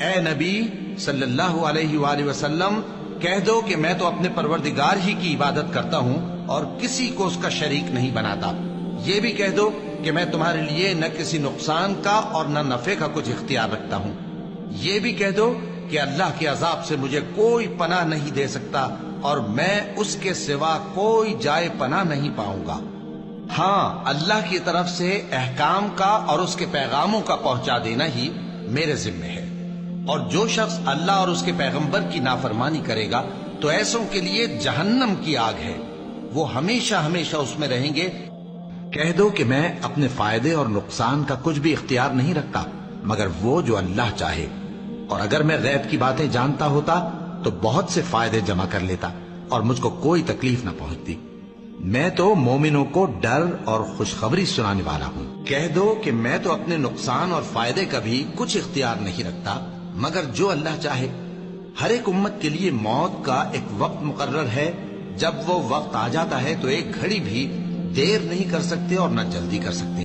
اے نبی صلی اللہ علیہ وآلہ وسلم، کہہ دو کہ میں تو اپنے پروردگار ہی کی عبادت کرتا ہوں اور کسی کو اس کا شریک نہیں بناتا۔ یہ بھی کہہ دو کہ میں تمہارے لیے نہ کسی نقصان کا اور نہ نفع کا کچھ اختیار رکھتا ہوں۔ یہ بھی کہہ دو کہ اللہ کے عذاب سے مجھے کوئی پناہ نہیں دے سکتا اور میں اس کے سوا کوئی جائے پناہ نہیں پاؤں گا۔ ہاں، اللہ کی طرف سے احکام کا اور اس کے پیغاموں کا پہنچا دینا ہی میرے ذمہ ہے، اور جو شخص اللہ اور اس کے پیغمبر کی نافرمانی کرے گا تو ایسوں کے لیے جہنم کی آگ ہے، وہ ہمیشہ ہمیشہ اس میں رہیں گے۔ کہہ دو کہ میں اپنے فائدے اور نقصان کا کچھ بھی اختیار نہیں رکھتا مگر وہ جو اللہ چاہے، اور اگر میں غیب کی باتیں جانتا ہوتا تو بہت سے فائدے جمع کر لیتا اور مجھ کو کوئی تکلیف نہ پہنچتی۔ میں تو مومنوں کو ڈر اور خوشخبری سنانے والا ہوں۔ کہہ دو کہ میں تو اپنے نقصان اور فائدے کا بھی کچھ اختیار نہیں رکھتا مگر جو اللہ چاہے۔ ہر ایک امت کے لیے موت کا ایک وقت مقرر ہے، جب وہ وقت آ جاتا ہے تو ایک گھڑی بھی دیر نہیں کر سکتے اور نہ جلدی کر سکتے۔